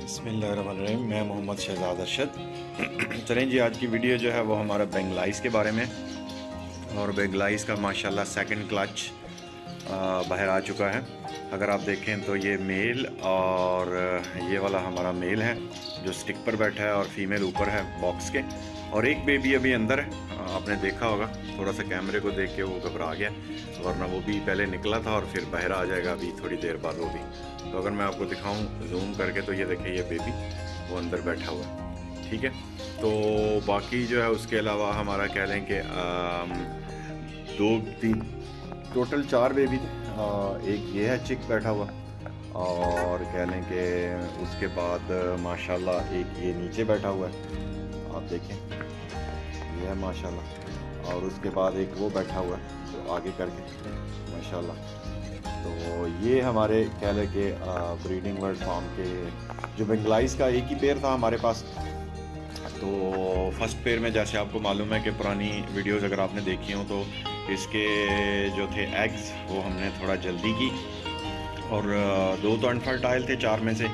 बिस्मिल्लाहिर्रहमानिर्रहीम। मैं मोहम्मद शहजाद अरशद। चलें जी, आज की वीडियो जो है वो हमारा बेंगलाइस के बारे में। और बेंगलाइस का माशाल्लाह सेकंड क्लच बाहर आ चुका है। अगर आप देखें तो ये मेल और ये वाला हमारा मेल है जो स्टिक पर बैठा है और फीमेल ऊपर है बॉक्स के, और एक बेबी अभी अंदर है। आपने देखा होगा, थोड़ा सा कैमरे को देख के वो घबरा गया, वरना वो भी पहले निकला था और फिर बाहर आ जाएगा अभी थोड़ी देर बाद वो भी। तो अगर मैं आपको दिखाऊं जूम करके तो ये देखिए ये बेबी वो अंदर बैठा हुआ है, ठीक है। तो बाकी जो है उसके अलावा हमारा कह लें कि 2-3 टोटल 4 बेबी थे। एक ये है चिक बैठा हुआ, और कह लें कि उसके बाद माशाल्लाह एक ये नीचे बैठा हुआ है, आप देखें ये है माशाल्लाह। और उसके बाद एक वो बैठा हुआ है तो आगे करके माशाल्लाह। तो ये हमारे कह लें कि ब्रीडिंग वर्ल्ड फार्म के जो बेंगलाइस का एक ही पेयर था हमारे पास। तो फर्स्ट पेयर में जैसे आपको मालूम है कि पुरानी वीडियोस अगर आपने देखी हो तो इसके जो थे एग्स वो हमने थोड़ा जल्दी की, और 2 तो अनफर्टाइल थे 4 में से,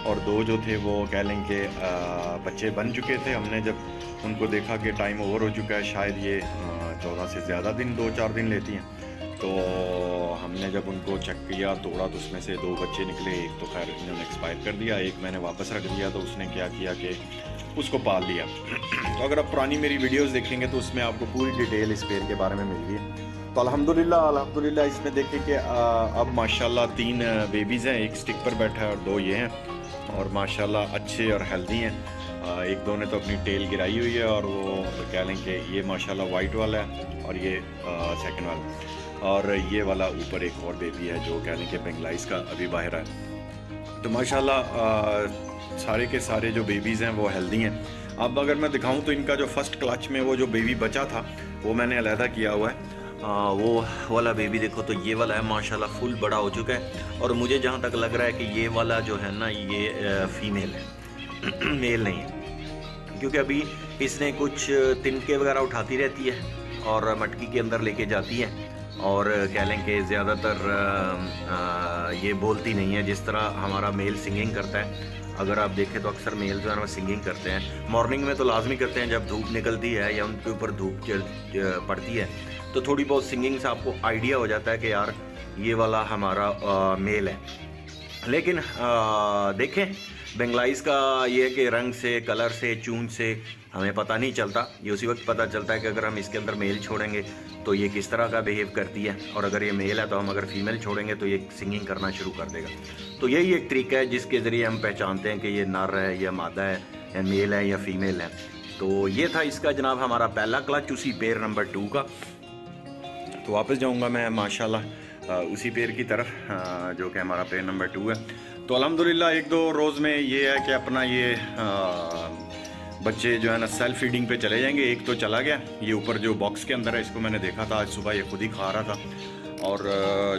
और 2 जो थे वो कह लें कि बच्चे बन चुके थे। हमने जब उनको देखा कि टाइम ओवर हो चुका है, शायद ये 14 से ज़्यादा दिन 2-4 दिन लेती हैं, तो हमने जब उनको चेक किया तोड़ा तो उसमें से 2 बच्चे निकले। एक तो खैर इन्होंने एक्सपायर कर दिया, एक मैंने वापस रख दिया। तो उसने क्या किया कि उसको पाल लिया। तो अगर आप पुरानी मेरी वीडियोस देखेंगे तो उसमें आपको पूरी डिटेल इस पेड़ के बारे में मिल गई है। तो अल्हम्दुलिल्लाह इसमें देखें कि अब माशाल्लाह 3 बेबीज़ हैं, एक स्टिक पर बैठा है और 2 ये हैं, और माशाल्लाह अच्छे और हेल्दी हैं। 1-2 ने तो अपनी टेल गिराई हुई है, और वो कह लें कि ये माशाल्लाह वाइट वाला है और ये सेकंड वाला, और ये वाला ऊपर एक और बेबी है जो कह लें कि बेंगलाइस का अभी बाहर है। तो माशाल्लाह सारे के सारे जो बेबीज़ हैं वो हेल्दी हैं। अब अगर मैं दिखाऊं तो इनका जो फर्स्ट क्लच में वो जो बेबी बचा था वो मैंने अलहदा किया हुआ है। वो वाला बेबी देखो तो ये वाला है माशाल्लाह फुल बड़ा हो चुका है, और मुझे जहाँ तक लग रहा है कि ये वाला जो है ना ये फीमेल है मेल नहीं है, क्योंकि अभी इसने कुछ तिनके वगैरह उठाती रहती है और मटकी के अंदर लेके जाती है, और कह लें कि ज़्यादातर ये बोलती नहीं है जिस तरह हमारा मेल सिंगिंग करता है। अगर आप देखें तो अक्सर मेल जो है ना सिंगिंग करते हैं, मॉर्निंग में तो लाजमी करते हैं जब धूप निकलती है या उनके ऊपर धूप पड़ती है, तो थोड़ी बहुत सिंगिंग से आपको आइडिया हो जाता है कि यार ये वाला हमारा मेल है। लेकिन देखें बेंगलाइस का ये है कि रंग से, कलर से, चून से हमें पता नहीं चलता। ये उसी वक्त पता चलता है कि अगर हम इसके अंदर मेल छोड़ेंगे तो ये किस तरह का बिहेव करती है, और अगर ये मेल है तो हम अगर फीमेल छोड़ेंगे तो ये सिंगिंग करना शुरू कर देगा। तो यही एक तरीका है जिसके ज़रिए हम पहचानते हैं कि ये नर है या मादा है या मेल है या फीमेल है। तो ये था इसका जनाब हमारा पहला क्लच उसी पेयर नंबर 2 का। तो वापस जाऊँगा मैं माशाल्लाह उसी पेयर की तरफ जो कि हमारा पेयर नंबर 2 है। तो अल्हम्दुलिल्लाह 1-2 रोज़ में ये है कि अपना ये बच्चे जो है ना सेल्फ फीडिंग पे चले जाएंगे। एक तो चला गया, ये ऊपर जो बॉक्स के अंदर है, इसको मैंने देखा था आज सुबह, ये खुद ही खा रहा था, और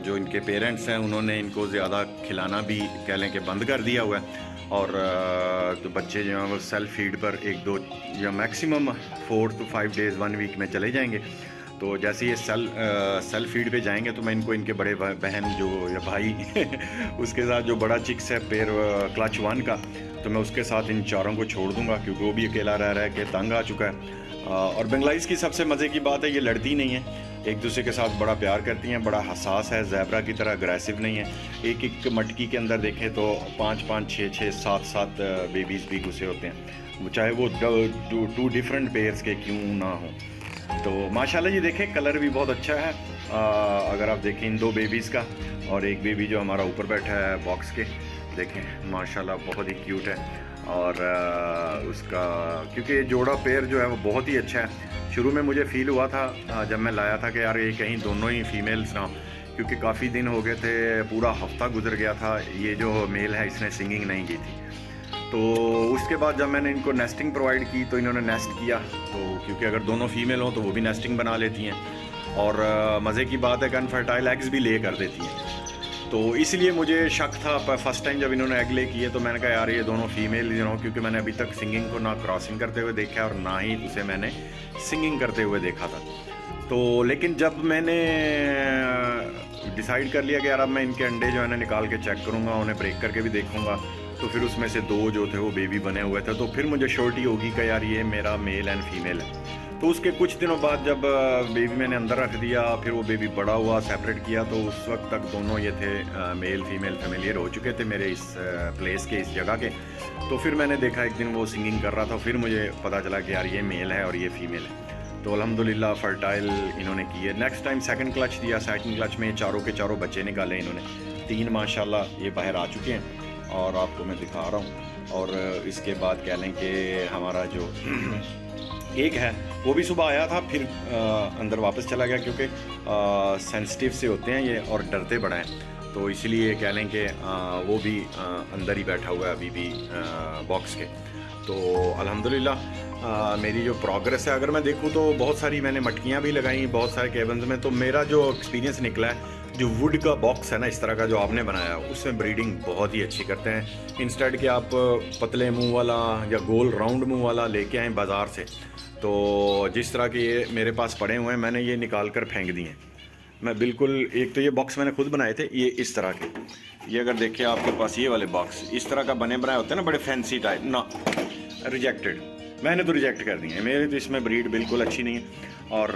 जो इनके पेरेंट्स हैं उन्होंने इनको ज़्यादा खिलाना भी कह लें कि बंद कर दिया हुआ है। और तो बच्चे जो हैं वो सेल्फ फीड पर 1-2 या मैक्सिमम 4 to 5 डेज़ 1 वीक में चले जाएंगे। तो जैसे ये सेल्फ फीड पे जाएंगे तो मैं इनको इनके बड़े बहन जो या भाई उसके साथ जो बड़ा चिक्स है पेयर क्लच 1 का, तो मैं उसके साथ इन चारों को छोड़ दूंगा, क्योंकि वो भी अकेला रह रहा है कि तंग आ चुका है। और बेंगलाइस की सबसे मज़े की बात है ये लड़ती नहीं है, एक दूसरे के साथ बड़ा प्यार करती हैं, बड़ा हसास है, ज़ेब्रा की तरह अग्रेसिव नहीं है। एक मटकी के अंदर देखें तो 5-5, 6-6, 7-7 बेबीज़ भी घुसे होते हैं, चाहे वो 2 डिफरेंट पेयर्स के क्यों ना हो। तो माशाल्लाह ये देखें कलर भी बहुत अच्छा है। अगर आप देखें इन 2 बेबीज़ का, और एक बेबी जो हमारा ऊपर बैठा है बॉक्स के, देखें माशाल्लाह बहुत ही क्यूट है। और उसका क्योंकि जोड़ा पेयर जो है वो बहुत ही अच्छा है। शुरू में मुझे फ़ील हुआ था जब मैं लाया था कि यार ये कहीं दोनों ही फीमेल्स ना, क्योंकि काफ़ी दिन हो गए थे, पूरा हफ्ता गुजर गया था, ये जो मेल है इसने सिंगिंग नहीं की थी। तो उसके बाद जब मैंने इनको नेस्टिंग प्रोवाइड की तो इन्होंने नेस्ट किया, तो क्योंकि अगर दोनों फीमेल हों तो वो भी नेस्टिंग बना लेती हैं, और मज़े की बात है कि अनफर्टाइल एग्स भी ले कर देती हैं। तो इसलिए मुझे शक था फर्स्ट टाइम जब इन्होंने एग ले किए, तो मैंने कहा यार ये दोनों फीमेल क्योंकि मैंने अभी तक सिंगिंग को ना क्रॉसिंग करते हुए देखा और ना ही उसे मैंने सिंगिंग करते हुए देखा था। तो लेकिन जब मैंने डिसाइड कर लिया कि यार अब मैं इनके अंडे जो है ना निकाल के चेक करूँगा, उन्हें ब्रेक करके भी देखूँगा, तो फिर उसमें से 2 जो थे वो बेबी बने हुए थे, तो फिर मुझे श्योरिटी होगी कि यार ये मेरा मेल एंड फीमेल है। तो उसके कुछ दिनों बाद जब बेबी मैंने अंदर रख दिया, फिर वो बेबी बड़ा हुआ, सेपरेट किया, तो उस वक्त तक दोनों ये थे मेल फीमेल फेमिलियर हो चुके थे मेरे इस प्लेस के, इस जगह के। तो फिर मैंने देखा एक दिन वो सिंगिंग कर रहा था, फिर मुझे पता चला कि यार ये मेल है और ये फीमेल है। तो अल्हम्दुलिल्लाह फर्टाइल इन्होंने की है। नेक्स्ट टाइम सेकंड क्लच दिया, सेकंड क्लच में चारों के चारों बच्चे निकाले इन्होंने, 3 माशाल्लाह ये बाहर आ चुके हैं और आपको मैं दिखा रहा हूँ। और इसके बाद कह लें कि हमारा जो एक है वो भी सुबह आया था, फिर अंदर वापस चला गया, क्योंकि सेंसिटिव से होते हैं ये और डरते बड़ा हैं, तो इसलिए कह लें कि वो भी अंदर ही बैठा हुआ है अभी भी बॉक्स के। तो अल्हम्दुलिल्लाह मेरी जो प्रोग्रेस है अगर मैं देखूँ तो बहुत सारी मैंने मटकियाँ भी लगाई बहुत सारे केबन्स में। तो मेरा जो एक्सपीरियंस निकला है, जो वुड का बॉक्स है ना इस तरह का जो आपने बनाया, उसमें ब्रीडिंग बहुत ही अच्छी करते हैं। इंस्टेड कि आप पतले मुंह वाला या गोल राउंड मुंह वाला लेके आएँ बाज़ार से, तो जिस तरह के ये मेरे पास पड़े हुए हैं मैंने ये निकाल कर फेंक दिए। मैं बिल्कुल, एक तो ये बॉक्स मैंने खुद बनाए थे, ये इस तरह के, ये अगर देखें आपके पास ये वाले बॉक्स इस तरह का बने बनाए होते हैं ना, बड़े फैंसी टाइप, ना रिजेक्टेड, मैंने तो रिजेक्ट कर दिए हैं। मेरे तो इसमें ब्रीड बिल्कुल अच्छी नहीं है और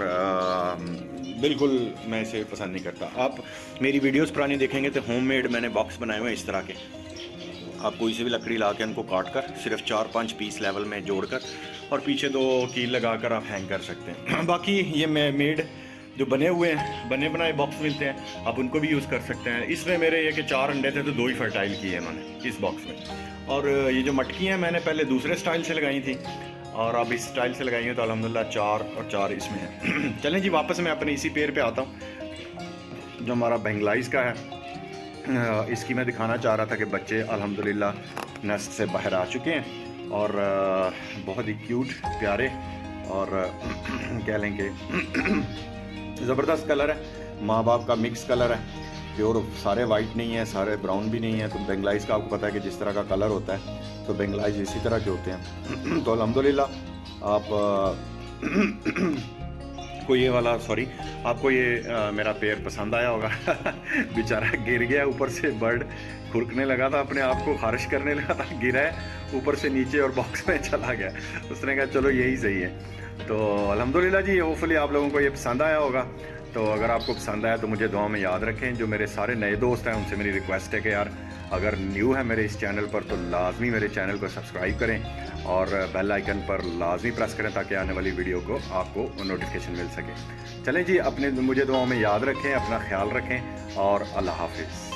बिल्कुल मैं इसे पसंद नहीं करता। आप मेरी वीडियोस पुरानी देखेंगे तो होममेड मैंने बॉक्स बनाए हुए हैं इस तरह के, आप कोई से भी लकड़ी ला के उनको काट कर सिर्फ 4-5 पीस लेवल में जोड़कर और पीछे 2 कील लगाकर आप हैंग कर सकते हैं। बाकी ये मेड जो बने हुए हैं, बने बनाए बॉक्स मिलते हैं, आप उनको भी यूज़ कर सकते हैं। इसमें मेरे ये कि 4 अंडे थे तो 2 ही फर्टाइल किए इन्होंने इस बॉक्स में। और ये जो मटकी हैं मैंने पहले दूसरे स्टाइल से लगाई थी और अब इस स्टाइल से लगाई हैं, तो अल्हम्दुलिल्लाह 4 और 4 इसमें है। चलें जी वापस मैं अपने इसी पेड़ पे आता हूँ जो हमारा बेंगलाइज का है। इसकी मैं दिखाना चाह रहा था कि बच्चे अल्हम्दुलिल्लाह नेस्ट से बाहर आ चुके हैं और बहुत ही क्यूट प्यारे और कह लें कि ज़बरदस्त कलर है, माँ बाप का मिक्स कलर है, प्योर सारे वाइट नहीं है, सारे ब्राउन भी नहीं है। तो बेंगलाइज का आपको पता है कि जिस तरह का कलर होता है, तो बेंगलाइज इसी तरह के होते हैं। तो अल्हम्दुलिल्लाह आप को ये वाला आपको ये मेरा पेड़ पसंद आया होगा। बेचारा गिर गया, ऊपर से बर्ड खुरकने लगा था, अपने आप को खारिश करने लगा था, गिरा है ऊपर से नीचे और बॉक्स में चला गया। उसने कहा चलो यही सही है। तो अल्हम्दुलिल्लाह जी, होपफुली आप लोगों को ये पसंद आया होगा। तो अगर आपको पसंद आया तो मुझे दुआ में याद रखें। जो मेरे सारे नए दोस्त हैं उनसे मेरी रिक्वेस्ट है कि यार अगर न्यू है मेरे इस चैनल पर तो लाजमी मेरे चैनल को सब्सक्राइब करें और बेल आइकन पर लाजमी प्रेस करें ताकि आने वाली वीडियो को आपको नोटिफिकेशन मिल सके। चलें जी, अपने मुझे दुआओं में याद रखें, अपना ख्याल रखें और अल्लाह हाफिज़।